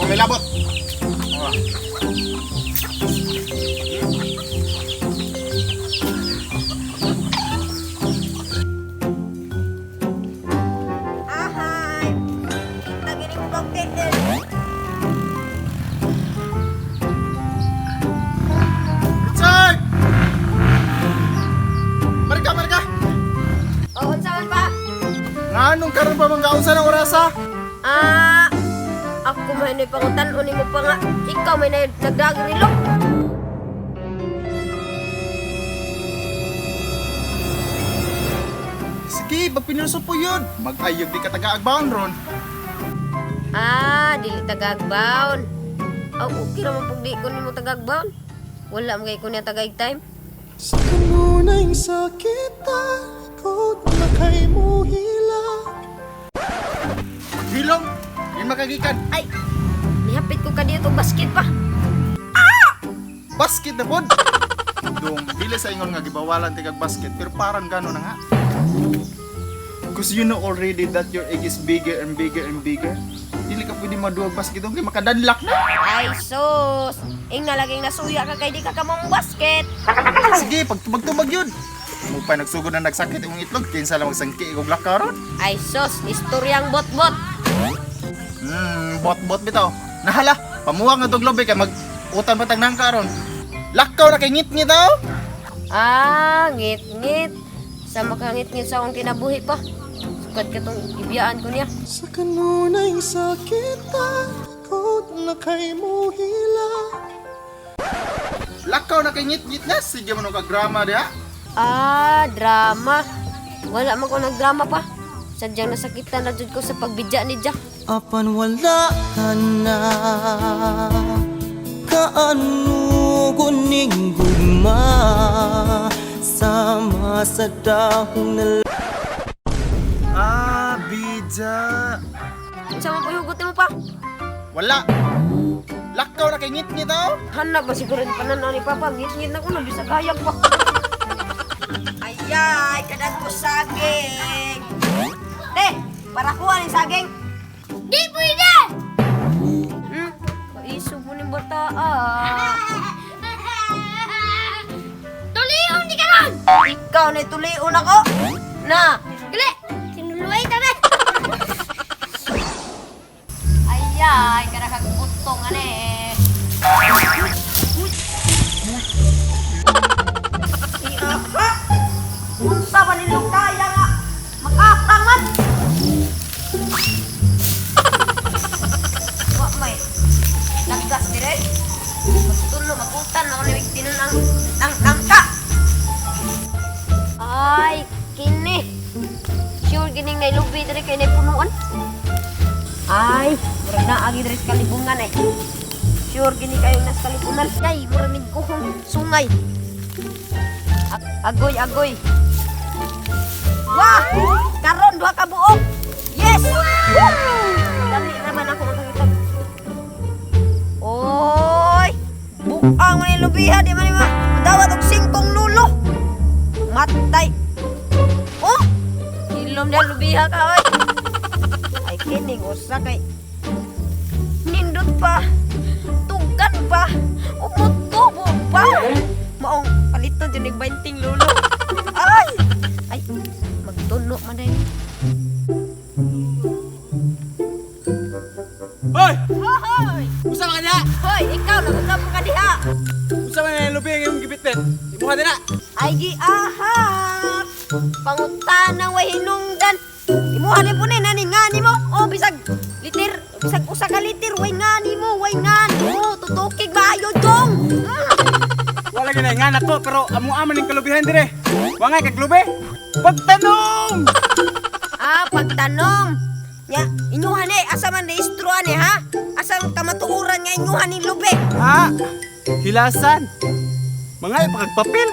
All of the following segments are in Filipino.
may labot. Oh. Ahay! Nagini mo kang tiil. Richard! Marika, marika! O, unsaman ba? Nganong karon pa manggaunsa ng orasa? Ako may pangutan uni mo pa nga. Ikaw may nagdagrilo. Sige, pagpinurso po yun. Mag-ayog di ka taga-agbaon ron. Dili tagagbaon. Okay naman pag di ko nimo tagagbaon. Wala mo ko niya tagag-time. Sa kanunay sakitan ko na kay mo hila. Hilom, yun makagikan. Ay! Nihapit ko ka dito basket pa. Basket na pod. Dong, dili sa ingon nga gibawalan tigag basket, pero parang gano'n na nga. Because you know already that your egg is bigger and bigger and bigger. Dili ka pwede maduwag basket dong, kay makadadlak na. Ay sus! Ing nalaging nasuya ka kay di ka kamong basket. Sige, pagtubag-tubag yun. Mo pa nagsugod na nagsakit yung itlog, kinsa lang magsangki igog lakaron. Ay sus! Istoryang bot-bot. Bot-bot bitaw. Nahala, pamuwag nga tog lobe kay mag-utan patag nang karon. Lakaw na kay ngit-ngit daw. Ngit-ngit. Sa makangit-ngit sa akong kinabuhi pa. Sukat ka tong ibiyaan ko niya. Sa kanunay sakitan ko na kay mo hila. Lakaw na kay ngit-ngit na. Sige mo ka drama diha. Drama. Wala man ko nagdrama pa. Sadyang nasakitan na jud ko sa pagbidya ni Jack. Apan wala ka na, kaano kuning gugma, sama sa dahong na Bidya. Sa mo payugot mo pa. Wala. Lakaw na kay ngit-ngit daw. Hanap ba siguro ni pananaw ni Papa? Ngit-ngit na ko na bisa kayang pa. Ayay, kadang ko saging. Para kuha ni saging. Di pwede! Kaiso mo ni bata Tulion di ka ron! Ikaw na tulion ako? Na! Gali! Sinuluay ka na! Ayay, kada kagputong ane. Unsa ba nilong kaya nga? Makapang man! Wak may naggas dire. Magtulo, magutan ako ni Victino ng angka. Ay, kini. Sure gining nailubi dire kay punuan. Ay, murag na agi dire sa kalibungan eh. Sure gini kayo nas kalibunan. Ay, murag mig kuhong sungay. Agoy. Wah! Karon duha ka buok. Yes! Woo! Dali naman ako makakita. Oy! Buang man yung lubiha, di man yung dawat og singkong lulo. Matay. Oh! Hilom na lubiha ka, oy. Ay, kining usa kay nindot pa. Tugan pa. Umutubo pa. Maong palito dyan yung 20 lulo. Ay, magtuno man din. Hoy! Hoy! Usa man ka Hoy, ikaw nagugap ka diha. Usa man na lubi ang imong gibitbit. Imuha na. Ay giahap. Pangutanang way hinungdan. Imuha ni punin nani ngani mo. O bisag liter, bisag usa ka liter way ngani mo. Tutukig maayo dong. Wala gyud nga nako pero amo aman ning kalubihan dire. Wa nga kag lubi. Pagtanong. Pagtanong. Ya, inyuhan asa man reistroan ha? Asa kamatuuran nga inyuhan ni lubi. Hilasan. Mga ipagpapil.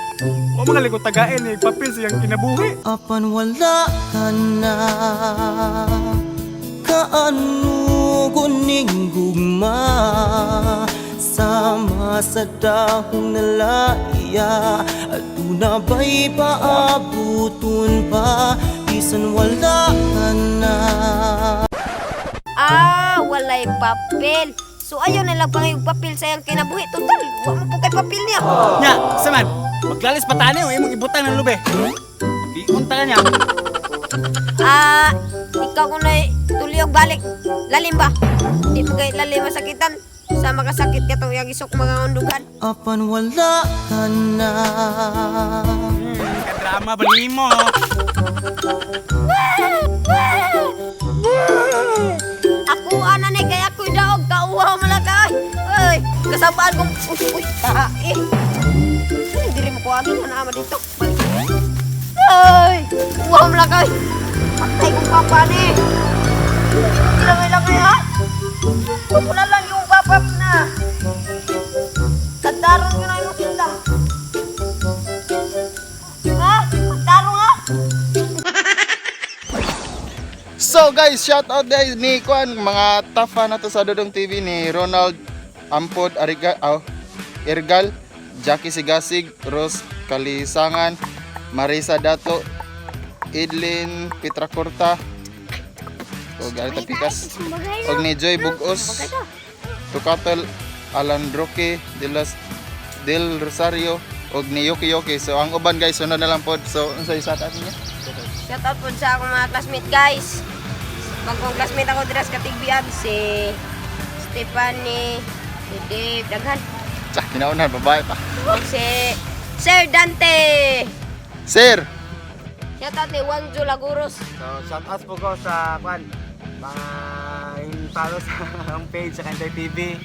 O mga likod tagain ni papil siyang kinabuhi. Apan wala ka na, kaano kuning gugma, sama sa dahong nalaya. Aduna ba'y paabutun pa, bisan wala ka na. Walay papel. So ayaw nila pangayog papel sa iyang kinabuhi. Total, wa mo po kay papel niya. Nya, saman. Maglalis pa tani o imong ibutang ng lube. Diunta ka niya. Ikaw kung na tuliyog balik. Lalim ba? Di mo kayo lalim masakitan. Sa makasakit ka itong yung isok mga undugan. Apan wala ka na. Kadrama ba nimo? Ako ana ni kaya ako'y daog. Kauhaw mo lang ka. Ay, kasabaan kong... Uy, tae. Hindi mo ko agin na naman dito. Ay, uhaw mo lang ka. Patay kong papa ni. Ilang-ilang ha? Wala lang yung papap na. Tagdaron ko na yung sinda. Ha? Tagdaron ha? So guys, shout out guys ni Kwan, mga tafa na to sa Dodong TV ni Ronald Ampod Ergal, Jackie Sigasig, Rose Kalisangan, Marisa Dato, Idlin Pitracorta, o Garita Picas, og ni Joy Bugos, Tukatel Alan Roque Del Rosario, og ni Yoki Yoki. So ang uban guys, sunod na lang pod. So unsay shout out niya? Shout out po sa akong mga classmate guys. Bagong classmate ako dira sa Katigbiag, si Stephanie, si Dave, daghan. Tsak, kinaunan, babae pa. O si Sir Dante. Sir! Shout out ni Wangju Laguros. So, shout out po ko sa Kwan. Mga follow sa ang page sa Kanday TV.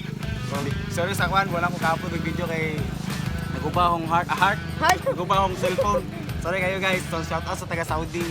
Sorry sa Kwan, wala ko ka-upload ng video kay naguba akong heart. Heart? Naguba akong cellphone. Sorry kayo guys. So, shout out sa taga Saudi.